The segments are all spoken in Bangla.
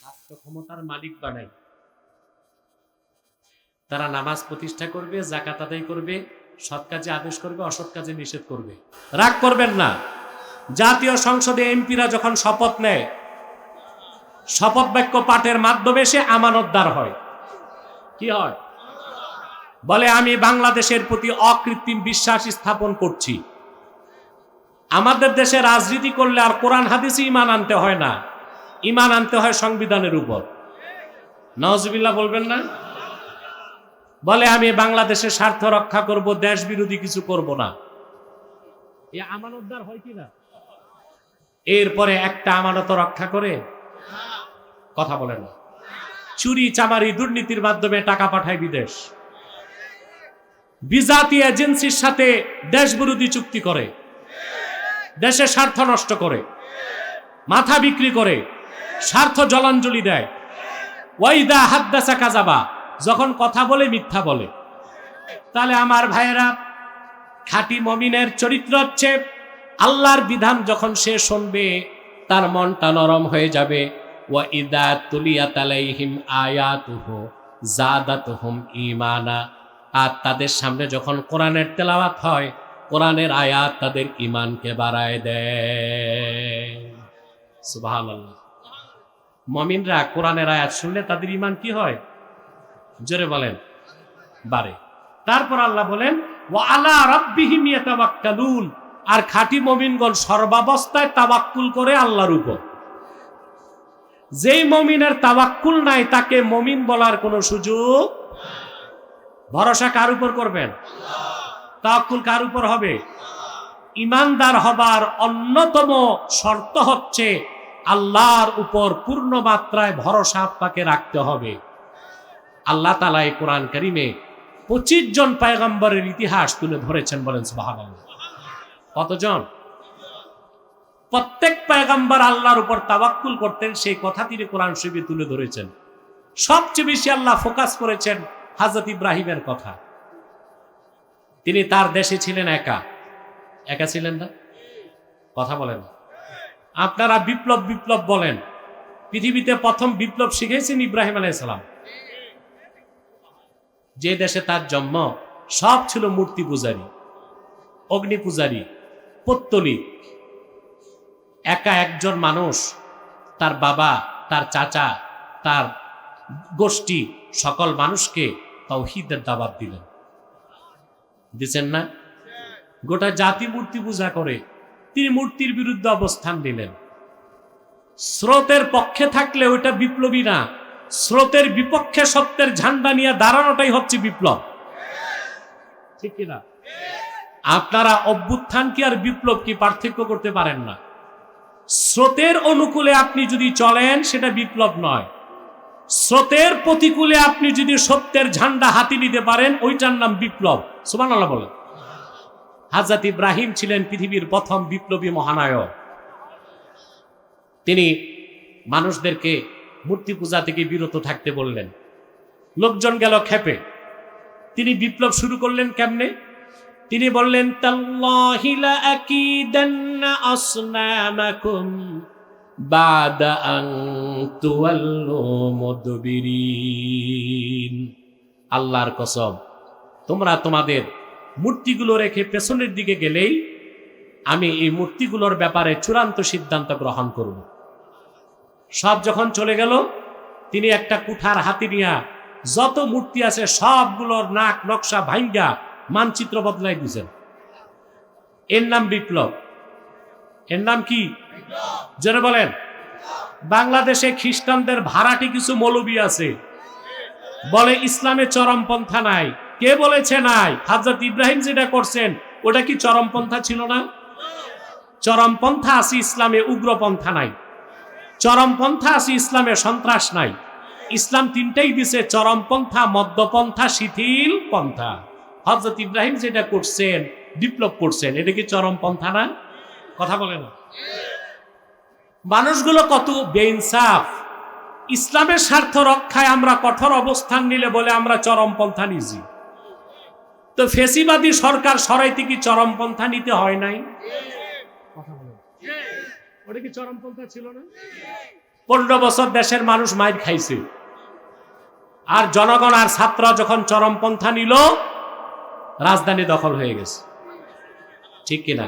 রাষ্ট্র ক্ষমতার মালিক বানাই। তারা নামাজ প্রতিষ্ঠা করবে, যাকাত আদায় করবে, সৎ কাজে আদেশ করবে, অসৎ কাজে নিষেধ করবে। রাগ করবেন না, জাতীয় সংসদে এমপিরা যখন শপথ নেয়, শপথ বাক্য পাঠের মাধ্যমে সে আমানতদার হয়। কি হয়? বলে আমি বাংলাদেশের প্রতি অকৃত্রিম বিশ্বাস স্থাপন করছি। আমাদের দেশে রাজনীতি করলে আর কোরআন হাদিসে ঈমান আনতে হয় না, ঈমান আনতে হয় সংবিধানের উপর। নাউজুবিল্লাহ বলবেন না? বলে আমি বাংলাদেশের স্বার্থ রক্ষা করব, দেশ বিরোধী কিছু করব না। এ আমানতদার হয় কি না? এরপরে একটা আমানত রক্ষা করে কথা বলে না। চুরি চামারি দুর্নীতির মাধ্যমে টাকা পাঠায় বিদেশ, বিজাতি এজেন্সির সাথে দেশ বিরোধী চুক্তি করে, দেশের স্বার্থ নষ্ট করে, মাথা বিক্রি করে, স্বার্থ জলাঞ্জলি দেয়। ওয়াইদা হাদ্দাসা কাযাবা, যখন কথা বলে মিথ্যা বলে। তাহলে আমার ভাইয়েরা, খাঁটি মুমিনের চরিত্র হচ্ছে আল্লাহর বিধান যখন সে শুনবে তার মনটা নরম হয়ে যাবে। ওয়াইদা তুলিয়াত আলাইহিম আয়াতুহু যাদাতুহুম ঈমানা, আর তাদের সামনে যখন কোরআনের তেলাওয়াত হয়, কোরআনের আয়াত তাদের ঈমানকে বাড়ায় দেয়। সুবহানাল্লাহ। মুমিনরা কোরআনের আয়াত শুনলে তাদের ঈমান কি হয়? জোরে বলেন, বাড়ে। তারপর আল্লাহ বলেন ওয়া আলা রাব্বিহিম ইয়াতাওয়াক্কালুন, আর খাঁটি মুমিনগণ সর্বাবস্থায় তাওয়াক্কুল করে আল্লাহর উপর। যেই মুমিনের তাওয়াক্কুল নাই তাকে মুমিন বলার কোনো সুযোগ। ভরসা কার উপর করবেন? তাওয়াক্কুল কার উপর হবে? ঈমানদার হবার অন্যতম শর্ত হচ্ছে আল্লাহর উপর পূর্ণ মাত্রায় ভরসা আপনাকে রাখতে হবে। আল্লাহ তাআলা এই কোরআন কারীমে 25 জন পয়গম্বরের ইতিহাস তুলে ধরেছেন, বলেন সুবহানাল্লাহ। কতজন? প্রত্যেক পয়গম্বর আল্লাহর উপর তাওয়াক্কুল করতেন, সেই কথা তিনি কোরআন শরীফে তুলে ধরেছেন। সবচেয়ে বেশি আল্লাহ ফোকাস করেছেন হযরত ইব্রাহিমের কথা। তিনি তার দেশে ছিলেন একা। একা ছিলেন না? কথা বলেন। আপনারা বিপ্লব বিপ্লব বলেন, পৃথিবীতে প্রথম বিপ্লব শিখেছেন ইব্রাহিম আলাইহিস সালাম। যে দেশে তার জন্ম সব ছিল মূর্তি পূজারী, অগ্নি পূজারী, পত্তলিক। একা একজন মানুষ তার বাবা, তার চাচা, তার গোষ্ঠী সকল মানুষকে তাওহীদের দাওয়াত দিলেন। দিচ্ছেন না? গোটা জাতি মূর্তি পূজা করে, তিনি মূর্তির বিরুদ্ধে অবস্থান নিলেন। স্রোতের পক্ষে থাকলে ওইটা বিপ্লবী না, স্রোতের বিপক্ষে সত্যের ঝান্ডা নিয়ে দাঁড়ানোটাই হচ্ছে বিপ্লব। ঠিক কিনা? আপনারা অভ্যুত্থান কি আর বিপ্লব কি পার্থক্য করতে পারেন না। স্রোতের অনুকূলে আপনি যদি চলেন সেটা বিপ্লব নয়, স্রোতের প্রতিকূলে আপনি যদি সত্যের ঝান্ডা হাতে নিতে পারেন ওইটার নাম বিপ্লব। সুবহানাল্লাহ বলেন। হযরত ইব্রাহিম ছিলেন পৃথিবীর প্রথম বিপ্লবী মহানায়ক। তিনি মানুষদেরকে মূর্তি পূজা থেকে বিরত থাকতে বললেন। লোকজন গেল ক্ষেপে। তিনি বিপ্লব শুরু করলেন কেমনে? তিনি বললেন তাল্লাহি লা আকিদান্না আসনামাকুম বাদা আন তুওয়াল্লু মুদবিরিন। আল্লাহর কসম, তোমরা তোমাদের মূর্তিগুলো রেখে পেছনের দিকে গেলেই আমি এই মূর্তিগুলোর ব্যাপারে চূড়ান্ত সিদ্ধান্ত গ্রহণ করব। সব যখন চলে গেল, তিনি একটা কুঠার হাতে নিয়ে যত মূর্তি আছে সবগুলোর নাক নকশা ভাঙ্গা মানচিত্র বদলাই দিয়েছেন। এর নাম বিপ্লব। এর নাম কি? জোরে বলেন। বাংলাদেশে খ্রিস্টানদের ভাড়াটি কিছু মৌলবি আছে, বলে ইসলামে চরমপন্থা নাই। কে বলেছে নাই? হযরত ইব্রাহিম যেটা করছেন ওটা কি চরমপন্থা ছিল না? চরমপন্থা আছে ইসলামে, উগ্রপন্থা নাই। চরমপন্থা আছে ইসলামে, সন্ত্রাস নাই। ইসলাম তিনটাই দিছে, চরমপন্থা, মধ্যপন্থা, শিথিল পন্থা। হযরত ইব্রাহিম যেটা করছেন, বিপ্লব করছেন, এটা কি চরমপন্থা না? কথা বলে না। মানুষগুলো কত বেইনসাফ। ইসলামের স্বার্থ রক্ষায় আমরা কঠোর অবস্থান নিলে বলে আমরা চরমপন্থা নিছি। তো ফেসিবাদী সরকার সরাইতে কি চরমপন্থা নিতে হয় নাই? কথা বলে। ওটা কি চরমপন্থা ছিল না? 15 বছর দেশের মানুষ মাইর খাইছে, আর জনগণ আর ছাত্ররা যখন চরমপন্থা নিল, রাজধানী দখল হয়ে গেছে। ঠিক কিনা?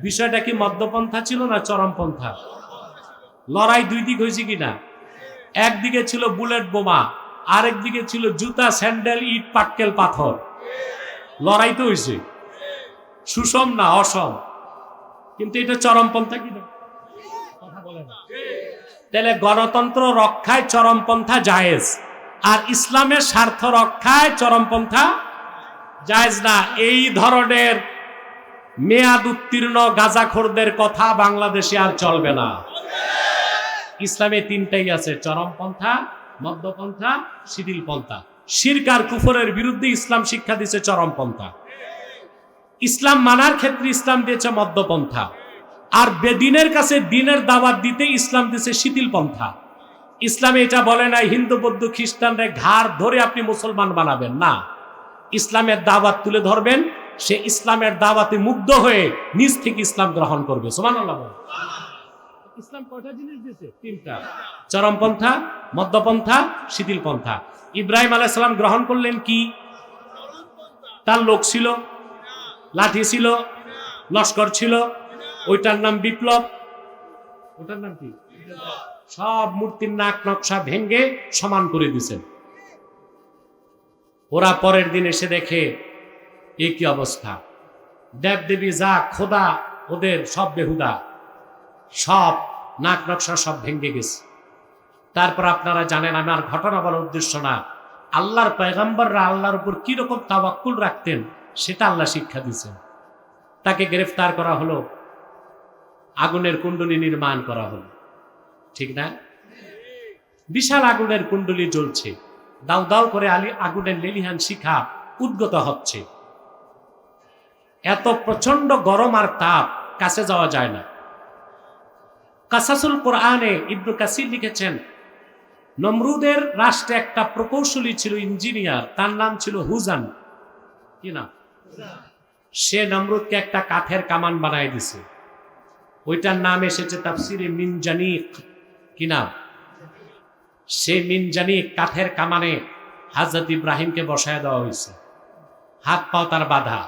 বিষয়টা কি মধ্যপন্থা ছিল না চরমপন্থা? লড়াই দুই দিক হয়েছে কিনা? একদিকে ছিল বুলেট বোমা, আরেক দিকে ছিল জুতা, স্যান্ডেল, ইট, পাটকেল, পাথর। লড়াই তো হয়েছে, সুষম না অসম, কিন্তু এটা চরমপন্থা কিনা? কথা বলে না। তাহলে গণতন্ত্র রক্ষায় চরমপন্থা জায়েজ, আর ইসলামের স্বার্থ রক্ষায় চরমপন্থা জায়েজ না। এই ধরনের মেয়াদ উত্তীর্ণ গাঁজাখোরদের কথা বাংলাদেশে আর চলবে না। ইসলামে তিনটাই আছে: চরমপন্থা, মধ্যপন্থা, শিথিল পন্থা। শিরক আর কুফরের বিরুদ্ধে ইসলাম শিক্ষা দিয়েছে চরমপন্থা। ইসলাম মানার ক্ষেত্রে ইসলাম দিয়েছে মধ্যপন্থা, আর বেদিনের কাছে দিনের দাওয়াত দিতে ইসলাম দিয়েছে শিথিল পন্থা। ইসলামে এটা বলে না হিন্দু বৌদ্ধ খ্রিস্টানরা ঘাড় ধরে আপনি মুসলমান বানাবেন না। ইসলামের দাওয়াত তুলে ধরবেন, সে ইসলামের দাওয়াতে মুগ্ধ হয়ে নিজ থেকে ইসলাম গ্রহণ করবে। সুবহানাল্লাহ। ইসলাম কয়টা জিনিস দিয়েছে? তিনটা: চরমপন্থা, মধ্যপন্থা, শিথিল পন্থা। ইব্রাহিম আলাইহিস সালাম গ্রহণ করলেন কি? তার লোক ছিল, লাঠি ছিল, লস্কর ছিল, ওইটার নাম বিপ্লব। ওটার নাম কি? সব মূর্তির নাক নকশা ভেঙ্গে সমান করে দিয়েছেন। ওরা পরের দিন এসে দেখে এ কি অবস্থা, দেবদেবী যা খোদা ওদের সব বেহুদা, সব নাক নকশা সব ভেঙ্গে গেছে। তারপর আপনারা জানেন, আমার ঘটনা বলার উদ্দেশ্য না, আল্লাহর পয়গম্বররা আল্লাহর উপর কিরকম তাওয়াক্কুল রাখতেন সেটা আল্লাহ শিক্ষা দিয়েছেন। তাকে গ্রেফতার করা হলো, আগুনের কুণ্ডলী নির্মাণ করা হলো। ঠিক না? বিশাল আগুনের কুণ্ডলী জ্বলছে, দাউ দাউ করে আগুনের লেলিহান শিখা উদ্গত হচ্ছে। এত প্রচন্ড গরম আর তাপ, কাছে যাওয়া যায় না। কাসাসুল কোরআনে ইবনে কাসির লিখেছেন, নমরুদের রাষ্ট্রে একটা প্রকৌশলী ছিল, ইঞ্জিনিয়ার, তার নাম ছিল হুজান। কি নাম? সে নমরুদকে একটা কাঠের কামান বানায় দিছে। ওইটার নাম এসেছে তাফসিরে মিনজানিক। কি নাম? সে মিনজানিক কাঠের কামানে হযরত ইব্রাহিমকে বসায় দেওয়া হয়েছে। হাত পাও তার বাঁধা,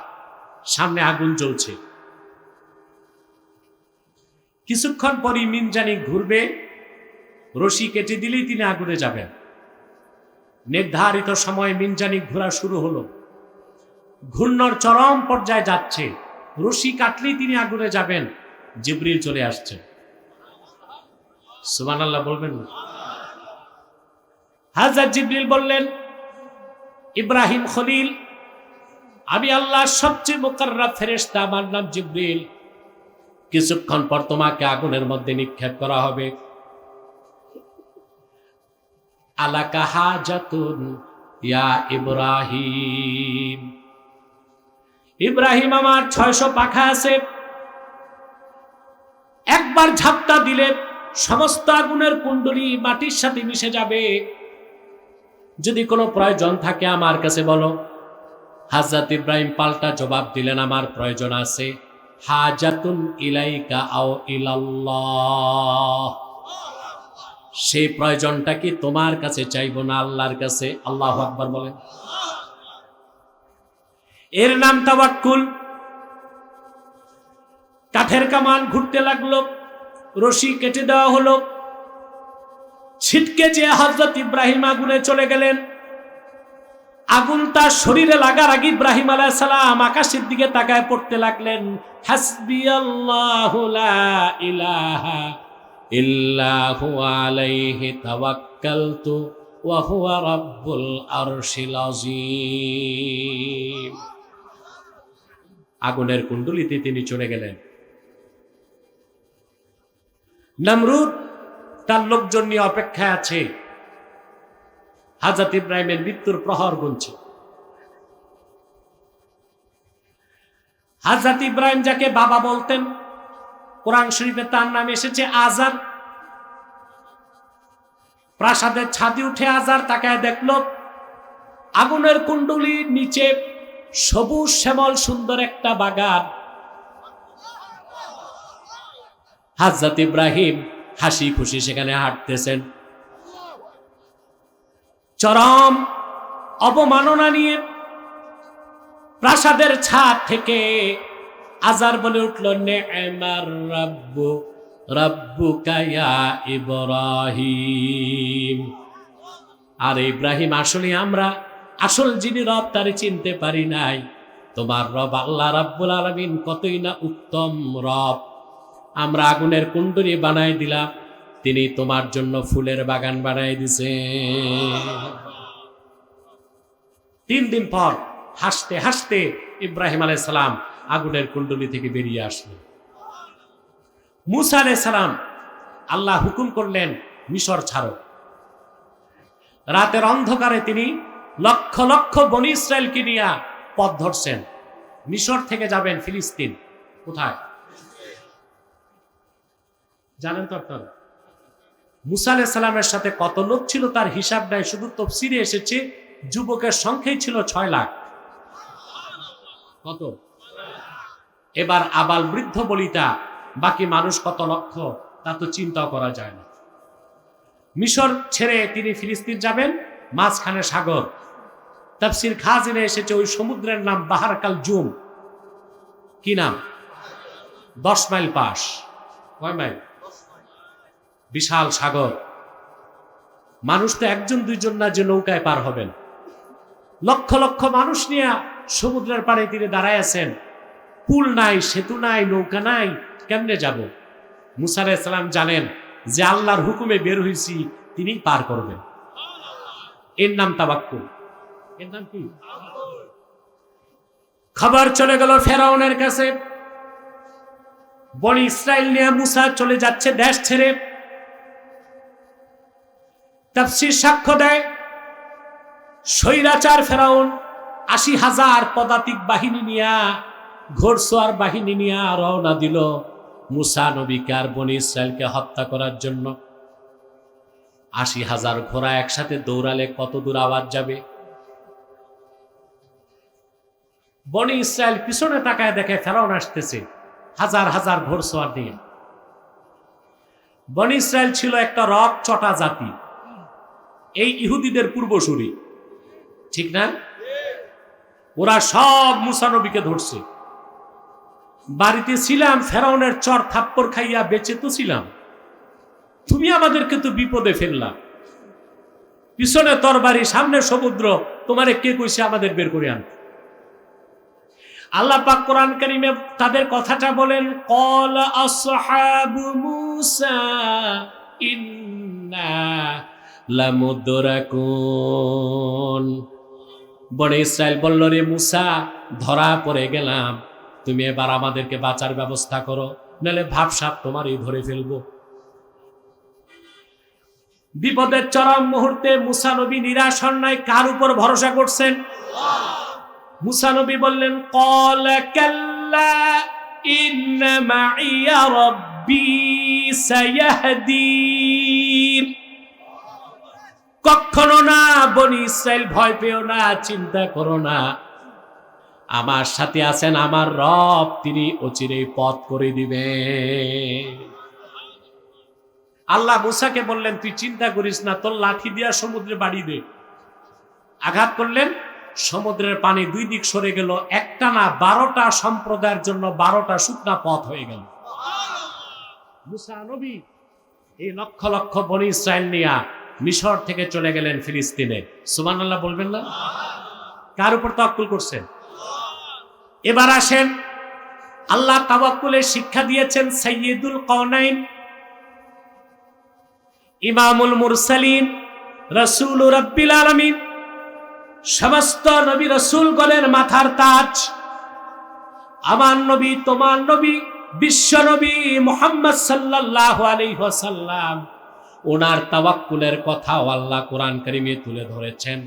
সামনে আগুন জ্বলছে। কিছুক্ষণ পরই মিনজানিক ঘুরবে, রশি কেটে দিলেই তিনি আগুনে যাবেন। নির্ধারিত সময়ে মিনজানিক ঘোরা শুরু হলো, ঘূর্ণর চরম পর্যায়ে যাচ্ছে। রশি কাটলেই তিনি আগুনে যাবেন। জিবরিল চলে আসছে। সুবহানাল্লাহ বলবেন না? হযরত জিবরিল বললেন, ইব্রাহিম খলিল, আমি আল্লাহর সবচেয়ে মুকাররব ফেরেশতা, আমার নাম জিবরিল। কিছুক্ষণ পর তোমাকে আগুনের মধ্যে নিক্ষেপ করা হবে। আলাকা হাজাতুন ইয়া ইব্রাহিম। ইব্রাহিম, আমার 600 পাখা আছে, একবার ঝাপটা দিলে সমস্ত আগুনের কুণ্ডলী মাটির সাথে মিশে যাবে। যদি কোনো প্রয়োজন থাকে আমার কাছে বলো। হযরত ইব্রাহিম পাল্টা জবাব দিলেন, আমার প্রয়োজন আছে। হাজাতুন ইলাইকা আও ইলাল্লাহ। সেই প্রয়োজনটা কি তোমার কাছে চাইবো না আল্লাহর কাছে? আল্লাহু আকবার বলেন। এর নাম তাওয়াক্কুল। কাঠের কামান ঘুরতে লাগলো, রশি কেটে দেওয়া হলো। ছিটকে যে হযরত ইব্রাহিম আগুনে চলে গেলেন। আগুন তার শরীরে লাগার আগে ইব্রাহিম আলাইহিস সালাম আকাশের দিকে তাকায় পড়তে লাগলেন, হাসবিয়াল্লাহু লা ইলাহা ইল্লা হুয়া আলাইহি তাওয়াক্কালতু ওয়া হুয়া রাব্বুল আরশিল আযীম। আগুনের কুণ্ডলিতে তিনি চলে গেলেন। নমরুদ তার লোকজন নিয়ে অপেক্ষায় আছে, হযরত ইব্রাহিমের মৃত্যুর প্রহর গুনছে। হযরত ইব্রাহিম যাকে বাবা বলতেন, কোরআন শরীফে তার নাম এসেছে আজার। প্রাসাদের ছাদে উঠে আজার তাকায় দেখল, আগুনের কুণ্ডলীর নিচে সবুজ শ্যামল সুন্দর একটা বাগান। হযরত ইব্রাহিম হাসি খুশি সেখানে হাঁটতেছেন। চরম অবমাননা নিয়ে প্রাসাদের ছাদ থেকে আজার বলে উঠল, নে'মার রাব্বু রাব্বুকা ইয়া ইব্রাহিম। আর ইব্রাহিম, আসলে আমরা আসল যিনি রব তারে চিনতে পারি নাই। তোমার রব আল্লাহ রাব্বুল আলামিন কতই না উত্তম রব। আমরা আগুনের কুণ্ডলী বানাই দিলাম, তিনি তোমার জন্য ফুলের বাগান বানাই দিছে। 3 দিন পর হাসতে হাসতে ইব্রাহিম আলাইহিস সালাম আগুনের কুণ্ডলী থেকে বেরিয়ে আসলেন। মূসা আলাইহিস সালাম, আল্লাহ হুকুম করলেন মিশর ছাড়ো। রাতের অন্ধকারে তিনি লক্ষ লক্ষ বনী ইসরায়েলকে নিয়ে পথ ধরছেন। মিশর থেকে যাবেন ফিলিস্তিন। কোথায় জানেন তো আপনারা? মূসা আলাইহিস সালামের সাথে কত লোক ছিল তার হিসাব নাই, শুধু তাফসীরে এসেছে যুবকের সংখ্যাই ছিল 6 লাখ। কত? এবার আবাল বৃদ্ধ বলিতা, বাকি মানুষ কত লক্ষ তা তো চিন্তা করা যায় না। মিশর ছেড়ে তিনি ফিলিস্তিন যাবেন, মাঝখানে সাগর। তাফসীর খাজিনে এসেছে ওই সমুদ্রের নাম বাহার কালজুম। কি নাম? 10 মাইল পাশ। কয় মাইল? বিশাল সাগর। মানুষ তো 1-2 না যে নৌকায় পার হবেন, লক্ষ লক্ষ মানুষ নিয়ে সমুদ্রের পাড়ে তিনি দাঁড়ায় আছেন। পুল নাই, সেতু নাই, নৌকা নাই, কেমনে যাব? মূসা আলাইহিস সালাম জানেন যে আল্লাহর হুকুমে বের হইছি, তিনি পার করবেন। এর নাম তাওয়াক্কুল। এর নাম কি? খবর চলে গেল ফেরাউনের কাছে, বনি ইসরাইল নিয়ে মূসা চলে যাচ্ছে দেশ ছেড়ে। তাফসীর সাক্ষ্য দেয় স্বৈরাচার ফেরাউন 80,000 পদাতিক বাহিনী নিয়ে, ঘোড়সওয়ার বাহিনী নিয়ে রওনা দিল মূসা নবীকে আর বনি ইসরায়েলকে হত্যা করার জন্য। 80,000 ঘোড়া একসাথে দৌড়ালে কত দূর আওয়াজ যাবে? বনি ইসরায়েল পিছনে তাকায় দেখে ফেরাউন আসতেছে হাজার হাজার ঘোড়সওয়ার নিয়ে। বনি ইসরায়েল ছিল একটা রক চটা জাতি, এই ইহুদিদের পূর্বসূরি, ঠিক না? ওরা সব মূসা নবীকে ধরছে। বাড়িতে ছিলাম, ফেরাউনের চর থাপ্পড় খাইয়া বেঁচে তো ছিলাম, তুমি আমাদেরকে তো বিপদে ফেললা। পিছনে তরবারি, সামনে সমুদ্র, তোমারে কে কইছে আমাদের বের করে আন? আল্লাহ পাক কোরআন কারীমে তাদের কথাটা বলেন, ক্বালা আসহাবু মূসা ইন্না লামুদরাকুন। বনে ইসরায়েল বলল, রে মূসা, ধরা পড়ে গেলাম, তুমি এবার আমাদেরকে বাঁচার ব্যবস্থা করো, নাহলে ভাবসাব তোমারই ধরে ফেলবো। বিপদের চরম মুহূর্তে মূসা নবী নিরাশ হন নাই। কার উপর ভরসা করছেন? মূসা নবী বললেন, ক্বালা কাল্লা ইন্না মাইয়া রাব্বী সায়াহদিন। কখনো না, বনি ইসরায়েল ভয় পেও না, চিন্তা করো না, আমার সাথে আছেন আমার রব, তিনি অচিরেই পথ করে দিবেন। আল্লাহ মূসাকে বললেন, তুই চিন্তা করিস না, তোর লাঠি দিয়া সমুদ্রে বাড়ি দে। আঘাত করলেন, সমুদ্রের পানি 2 দিক সরে গেল। একটা না, 12টা সম্প্রদায়ের জন্য 12টা শুকনা পথ হয়ে গেল। মূসা নবী এই লক্ষ লক্ষ বনি ইসরায়েল নিয়া মিশর থেকে চলে গেলেন ফিলিস্তিনে। সুবহানাল্লাহ বলবেন না? কার উপর তাওয়াক্কুল করছেন? এবার আসেন, আল্লাহ তাওয়াক্কুলের শিক্ষা দিয়েছেন সাইয়্যিদুল কাওনাইন, ইমামুল মুরসালিন, রাসূল রাব্বিল আলামিন, সমস্ত নবী রাসূলগণের মাথার তাজ, আমার নবী, তোমার নবী, বিশ্ব নবী মুহাম্মদ সাল্লাল্লাহু আলাইহি ওয়াসাল্লাম, ওনার তাওয়াক্কুলের কথাও আল্লাহ কোরআন কারীমে তুলে ধরেছেন,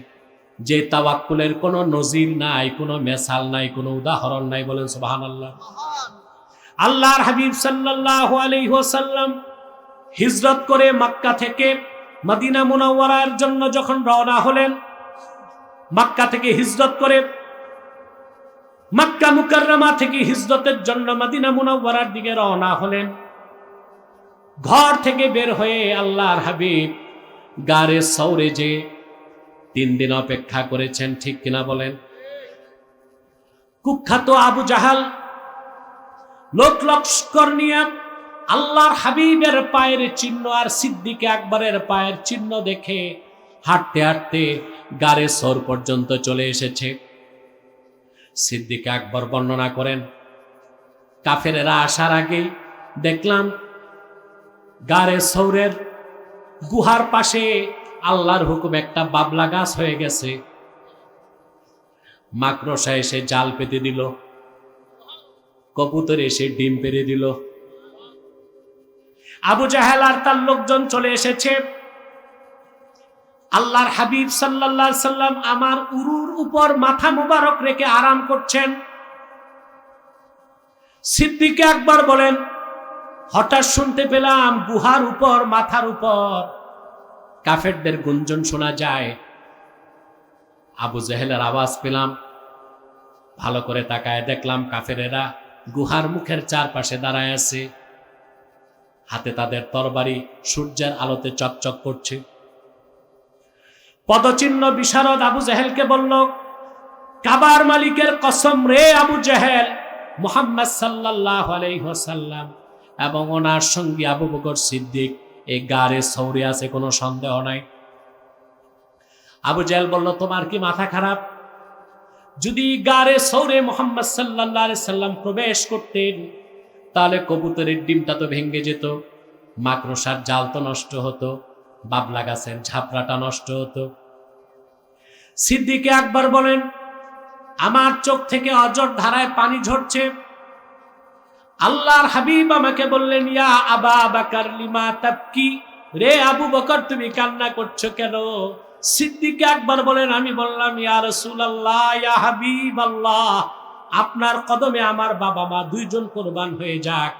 যে তাওয়াক্কুলের কোনো নজির নাই, কোনো মেসাল নাই, কোনো উদাহরণ নাই। বলেন সুবহানাল্লাহ। আল্লাহর হাবিব সাল্লাল্লাহু আলাইহি ওয়াসাল্লাম হিজরত করে মক্কা থেকে মদিনা মুনাওয়ারার জন্য যখন রওনা হলেন, মক্কা থেকে হিজরত করে, মক্কা মুকাররমা থেকে হিজরতের জন্য মদিনা মুনাওয়ারার দিকে রওনা হলেন। ঘর থেকে বের হয়ে আল্লাহর হাবিব গারে সৌরে যে 3 দিন অপেক্ষা করেছেন, ঠিক কিনা বলেন? কুখ্যাত আবু জাহাল লোক লস্কর নিয়ে আল্লাহর হাবিবের পায়ের চিহ্ন আর সিদ্দিক আকবরের পায়ের চিহ্ন দেখে হাঁটতে হাঁটতে গারে সৌর পর্যন্ত চলে এসেছে। সিদ্দিক আকবর বর্ণনা করেন, কাফেরেরা আসার আগে দেখলাম গারে সৌরের গুহার পাশে আল্লাহর হুকুম একটা বাবলা গাছ হয়ে গেছে। মাকড়সা এসে জাল পেতে দিল, কবুতর এসে ডিম পেড়ে দিল। আবু জাহেল আর তার লোকজন চলে এসেছে। আল্লাহর হাবিব সাল্লাল্লাহু আলাইহি সাল্লাম আমার উরুর উপর মাথা মুবারক রেখে আরাম করছেন। সিদ্দিক আকবর বলেন, হঠাৎ শুনতে পেলাম গুহার উপর মাথার উপর কাফেরদের গুঞ্জন শোনা যায়। আবু জাহেলের আওয়াজ পেলাম, ভালো করে তাকায় দেখলাম কাফেরেরা গুহার মুখের চারপাশে দাঁড়ায় আছে, হাতে তাদের তরবারি সূর্যের আলোতে চকচক করছে। পদচিহ্ন বিশারদ আবু জাহেলকে বলল, কাবার মালিকের কসম রে আবু জাহেল, মুহাম্মদ সাল্লাল্লাহু আলাইহি ওয়াসাল্লাম এবং ওনার সঙ্গী আবু বকর সিদ্দিক এই গারে সৌরে আছে, কোনো সন্দেহ নাই। আবু জাহেল বলল, তোমার কি মাথা খারাপ? যদি গারে সৌরে মুহাম্মদ সাল্লাল্লাহু আলাইহি সাল্লাম প্রবেশ করতেন তাহলে কবুতরের ডিমটা তো ভেঙে যেত, মাকড়সার জাল তো নষ্ট হতো, বাবলা গাছের ঝাপড়াটা নষ্ট হতো। সিদ্দিক আকবর বলেন, আমার চোখ থেকে অজর ধারায় পানি ঝরছে। আল্লাহর হাবিব আমাকে বললেন, ইয়া আবা বকর লিমা তাবকি, রে আবু বকর তুমি কান্না করছো কেন? সিদ্দিক আকবর বলেন, আমি বললাম, ইয়া রাসূলুল্লাহ, ইয়া হাবিবাল্লাহ, আপনার কদমে আমার বাবা মা দুইজন কোরবান হয়ে যাক,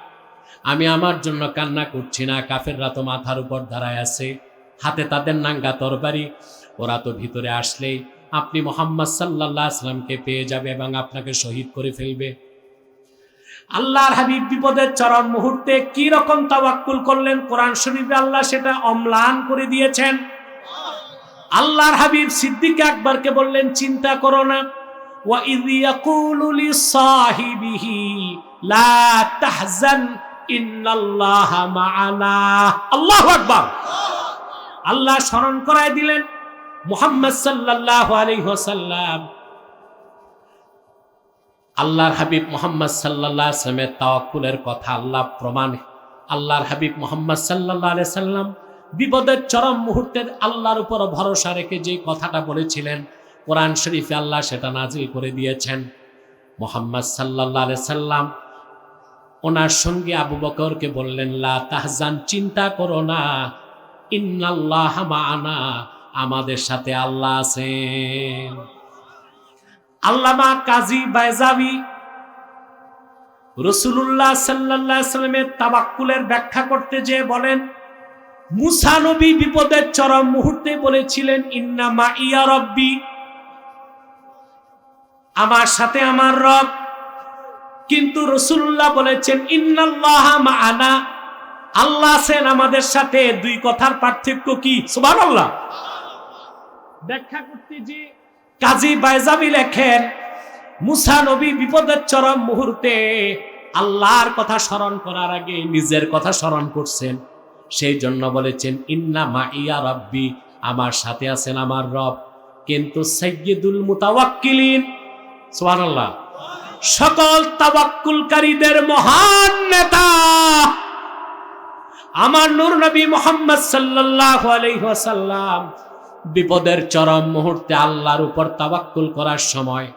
আমি আমার জন্য কান্না করছি না। কাফেররা তো মাথার উপর দাঁড়ায় আছে, হাতে তাদের নাঙ্গা তরবারি, ওরা তো ভিতরে আসলেই আপনি মুহাম্মদ সাল্লাল্লাহু আলাইহি ওয়াসাল্লামকে পেয়ে যাবে এবং আপনাকে শহীদ করে ফেলবে। আল্লাহর হাবিব বিপদের চরম মুহূর্তে কি রকম তাওয়াক্কুল করলেন, কোরআন শরীফে আল্লাহ সেটা অম্লান করে দিয়েছেন। আল্লাহর হাবিব সিদ্দিক আকবরকে বললেন, চিন্তা করো না, ওয়া ইয ইয়াকুলু লিসাহিবিহি লা তাহজান ইন্নাল্লাহা মা'ানা। আল্লাহু আকবার। আল্লাহ স্মরণ করায় দিলেন মুহাম্মদ সাল্লাল্লাহু আলাইহি ওয়াসাল্লাম, আল্লাহর হাবিব মুহাম্মদ সাল্লাল্লাহু আলাইহি ওয়াসাল্লামের তাওয়াক্কুলের কথা আল্লাহ প্রমাণ। আল্লাহর হাবিব মুহাম্মদ সাল্লাল্লাহু আলাইহি ওয়াসাল্লাম বিপদের চরম মুহূর্তে আল্লাহর উপর ভরসা রেখে যে কথাটা বলেছিলেন, কোরআন শরীফে আল্লাহ সেটা নাজিল করে দিয়েছেন। মুহাম্মদ সাল্লাল্লাহু আলাইহি ওয়াসাল্লাম ওনার সঙ্গে আবু বকরকে বললেন, লা তাহজান, চিন্তা করো না, ইন্নাল্লাহা মা'ানা, আমাদের সাথে আল্লাহ আছেন। আল্লামা কাজী বাইজাবি রাসূলুল্লাহ সাল্লাল্লাহু আলাইহি ওয়াসাল্লামের তাওয়াক্কুলের ব্যাখ্যা করতে যেয়ে বলেন, মুসা নবী বিপদের চরম মুহূর্তে বলেছিলেন, ইন্না মাইয়া রব্বি, আমার সাথে আমার রব। কিন্তু রাসূলুল্লাহ বলেছেন, ইন্নাল্লাহা মা'ানা, আল্লাহ আছেন আমাদের সাথে। দুই কথার পার্থক্য কি? সুবহানাল্লাহ। ব্যাখ্যা করতে যে কাজী বাইজাবি লেখেন, মুসা নবী বিপদের চরম মুহূর্তে আল্লাহর কথা স্মরণ করার আগে নিজের কথা স্মরণ করছেন, সেই জন্য বলেছেন, ইন্না মাইয়া রব্বি, আমার সাথে আছেন আমার রব। কিন্তু সাইয়্যিদুল মুতাওয়াক্কিলিন, সুবহানাল্লাহ, সকল তাওয়াক্কুলকারীদের মহান নেতা আমার নূর নবী মুহাম্মদ সাল্লাল্লাহু আলাইহি ওয়াসাল্লাম বিপদের চরম মুহূর্তে আল্লাহর উপর তাওয়াক্কুল করার সময়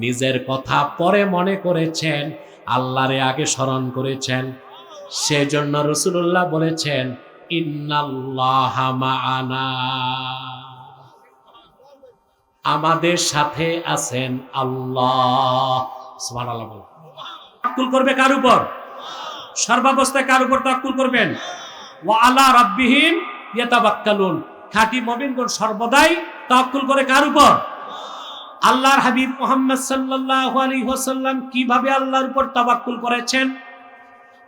নিজের কথা পরে মনে করেছেন, আল্লাহরে আগে স্মরণ করেছেন। সেজন্য রাসূলুল্লাহ বলেছেন, ইন্নাল্লাহা মা'ানা, আমাদের সাথে আছেন আল্লাহ। সুবহানাল্লাহ। তাওয়াক্কুল করবে কার উপর? সর্বাবস্থায় কার উপর তাওয়াক্কুল করবেন? ওয়া আলা রাব্বিহিম ইয়াতাওয়াক্কালুন, খাঁটি মুমিনগণ সর্বদাই তাওয়াক্কুল করে কার উপর? আল্লাহর হাবিব মুহাম্মদ সাল্লাল্লাহু আলাইহি ওয়াসাল্লাম কিভাবে আল্লাহর উপর তাওয়াক্কুল করেছেন?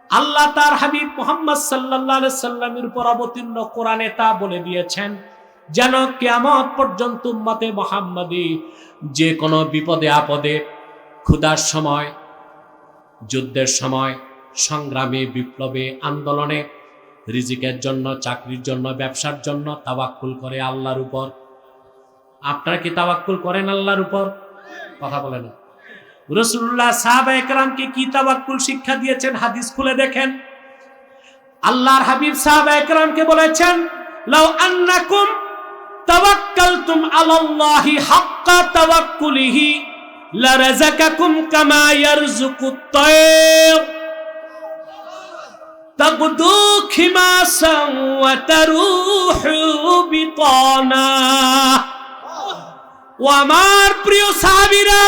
আল্লাহ তার হাবিব মুহাম্মদ সাল্লাল্লাহু আলাইহি সাল্লামের উপর অবতীর্ণ কোরআনে তা বলে দিয়েছেন, যেন কিয়ামত পর্যন্ত উম্মতে মুহাম্মাদি যে কোনো বিপদে আপদে, ক্ষুধার সময়, যুদ্ধের সময়, সংগ্রামে, বিপ্লবে, আন্দোলনে, রিজিকের জন্য, চাকরির জন্য, ব্যবসার জন্য তাওয়াক্কুল করে আল্লাহর উপর। আপনারা কি তাওয়াক্কুল করেন আল্লাহর উপর? কথা বলে না। রাসূলুল্লাহ সাহাবায়ে কেরামকে কি তাওয়াক্কুল শিক্ষা দিয়েছেন হাদিস খুলে দেখেন। আল্লাহর হাবিব সাহাবায়ে কেরামকে বলেছেন, লাউ আন্নাকুম তাওয়াক্কালতুম আলাল্লাহি হাক্কা তাওয়াক্কুলিহি লারাযাকাকুম কামা ইয়ারযুকুত তায়র তাগদু খিমাসান ওয়া তারুহু বিতানা। ও আমার প্রিয় সাহাবীরা,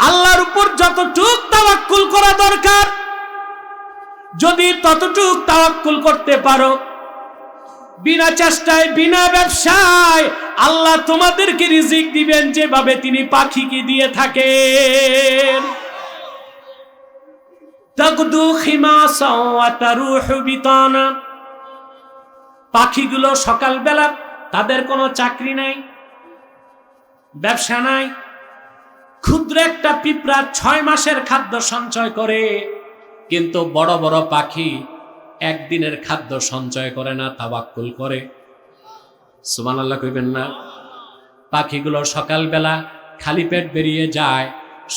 আল্লাহর উপর যতটুক তাওয়াক্কুল করা দরকার, যদি ততটুক তাওয়াক্কুল করতে পারো, বিনা চেষ্টায়, বিনা ব্যবসায় আল্লাহ তোমাদেরকে রিজিক দিবেন যেভাবে তিনি পাখিকে দিয়ে থাকেন। তাগদু খিমাসা ওয়া তারুহু বিতানা। পাখিগুলো সকালবেলা, তাদের কোনো চাকরি নাই, ব্যবসা নাই, ক্ষুদ্র একটা পিঁপড়া 6 মাসের খাদ্য সঞ্চয় করে, কিন্তু বড় বড় পাখি একদিনের খাদ্য সঞ্চয় করে না, তাওয়াক্কুল করে। সুবহানাল্লাহ কইবেন না? পাখিগুলো সকালবেলা খালি পেট বেরিয়ে যায়,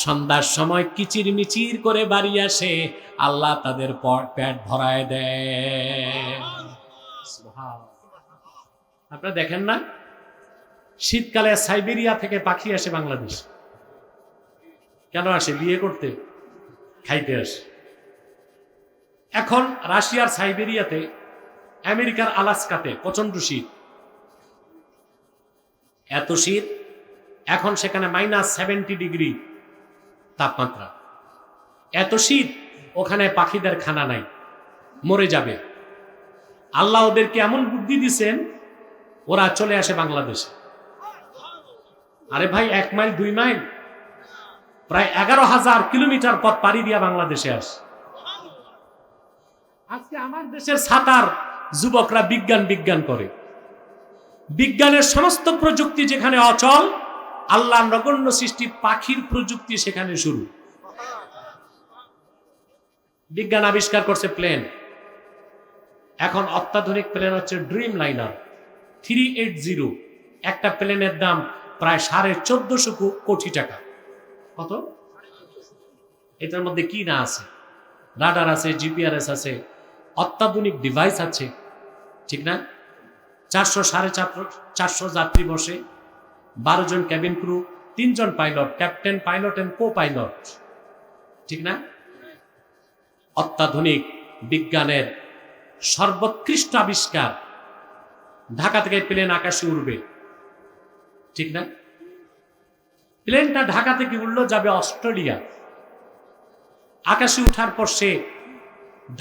সন্ধ্যার সময় কিচির মিচির করে বাড়ি আসে, আল্লাহ তাদের পেট ভরায় দেয়। আপনারা দেখেন না, শীতকালে সাইবেরিয়া থেকে পাখি আসে বাংলাদেশ। কেন আসে? বিয়ে করতে, খাইতে আসে। এখন রাশিয়ার সাইবেরিয়াতে, আমেরিকার আলাস্কাতে প্রচন্ড শীত, এত শীত, এখন সেখানে -70 ডিগ্রি তাপমাত্রা। এত শীত, ওখানে পাখিদের খানা নাই, মরে যাবে। আল্লাহ ওদেরকে এমন বুদ্ধি দিছেন, ওরা চলে আসে বাংলাদেশে। আরে ভাই, 1 মাইল 2 মাইল, প্রায় 11,000 কিলোমিটার পথ পাড়ি দিয়া বাংলাদেশে আসে। আজকে আমার দেশের সাতার যুবকরা বিজ্ঞান করে। বিজ্ঞানের সমস্ত প্রযুক্তি যেখানে অচল, আল্লাহর নগণ্য সৃষ্টি পাখির প্রযুক্তি সেখানে শুরু। বিজ্ঞান আবিষ্কার করছে প্লেন। এখন অত্যাধুনিক প্লেন হচ্ছে ড্রিম লাইনার 380। একটা প্লেনের দাম প্রায় 1450 কোটি টাকা। কত? এটার মধ্যে কি না আছে? রাডার আছে, জিপিআরএস আছে, অত্যাধুনিক ডিভাইস আছে, ঠিক না? 400-450 যাত্রী বসে, 12 জন ক্যাবিন ক্রু, 3 জন pilot, captain, pilot and co pilot, ঠিক না? অত্যাধুনিক বিজ্ঞানের সর্বোৎকৃষ্ট আবিষ্কার। ঢাকা থেকে প্লেন আকাশে উড়বে, ঠিক না? প্লেনটা ঢাকা থেকে উড়লো, যাবে অস্ট্রেলিয়া। আকাশে উঠার পর সে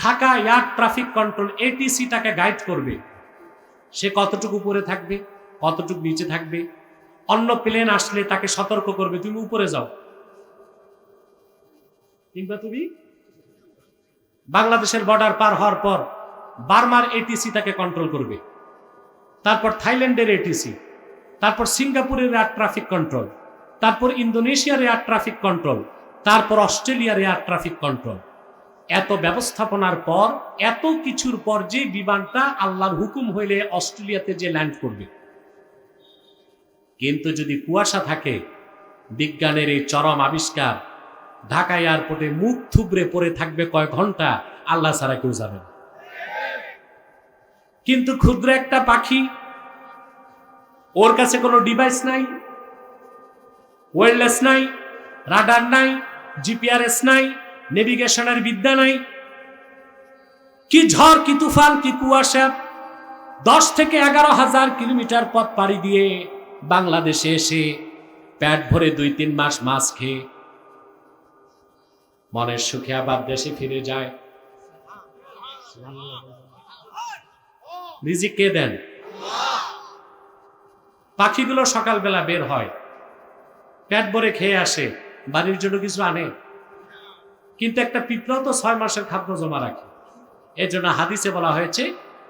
ঢাকা এয়ার ট্রাফিক কন্ট্রোল ATC-টাকে গাইড করবে, সে কতটুকু উপরে থাকবে, কতটুকু নিচে থাকবে। অন্য প্লেন আসলে তাকে সতর্ক করবে, তুমি উপরে যাও, কিংবা তুমি। বাংলাদেশের বর্ডার পার হওয়ার পর বার্মার ATC তাকে কন্ট্রোল করবে, তারপর থাইল্যান্ডের ATC, তারপর সিঙ্গাপুরের এয়ার ট্রাফিক কন্ট্রোল, তারপর ইন্দোনেশিয়ার এয়ার ট্রাফিক কন্ট্রোল, তারপর অস্ট্রেলিয়ার এয়ার ট্রাফিক কন্ট্রোল। এত ব্যবস্থাপনার পর, এত কিছুর পর যে বিমানটা আল্লাহর হুকুম হইলে অস্ট্রেলিয়াতে যে ল্যান্ড করবে। কিন্তু যদি কুয়াশা থাকে, বিজ্ঞানের এই চরম আবিষ্কার, ঢাকা এয়ারপোর্টে মুখ থুবড়ে পড়ে থাকবে কয় ঘন্টা, আল্লাহ ছাড়া কেউ জানে না। কিন্তু ক্ষুদ্র একটা পাখি, ওর কাছে কোনো ডিভাইস নাই, ওয়্যারলেস নাই, রাডার নাই, জিপিআরএস নাই, নেভিগেশনের বিদ্যা নাই। কি ঝড়, কি তুফান, কি কুয়াশা, 10 থেকে 11,000 কিলোমিটার পথ পাড়ি দিয়ে বাংলাদেশে এসে পেট ভরে 2-3 মাস মাছ খেয়ে মনের সুখে আবার দেশে ফিরে যায়। রিজিক কে দেন? পাখিগুলো সকালবেলা বের হয়, পেট ভরে খেয়ে আসে, বাড়ির জন্য কিছু আনে? কিন্তু একটা পিঁপড়াও তো 6 মাসের খাদ্য জমা রাখে। এই জন্য হাদিসে বলা হয়েছে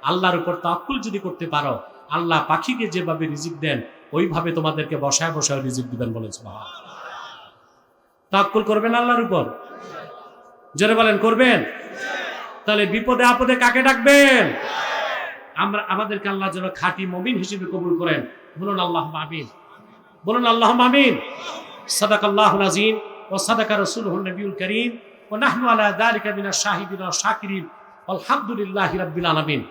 আল্লাহর উপর তাওয়াক্কুল যদি করতে পারো, আল্লাহ পাখিকে যেভাবে রিজিক দেন ওইভাবে তোমাদেরকে বসায় বসায় রিজিক দিবেন। বলেন সুবহানাল্লাহ। তাওয়াক্কুল করবেন আল্লাহর উপর? জোরে বলেন করবেন? তাহলে বিপদে আপদে কাকে ডাকবেন? আমাদেরকে আল্লাহ যেন খাঁটি মুমিন হিসেবে কবুল করেন। বলুন আল্লাহুম্মা আমিন, বলুন আল্লাহুম্মা আমিন। সাদাকাল্লাহুল আযীম ওয়া সাদাকা রাসূলুহুন নবিয়ুল কারীম ওয়া নাহনু আলা যালিকা মিনাশ শাহিদিন ওয়াশ শাকিরিন। আলহামদুলিল্লাহি রাব্বিল আলামিন।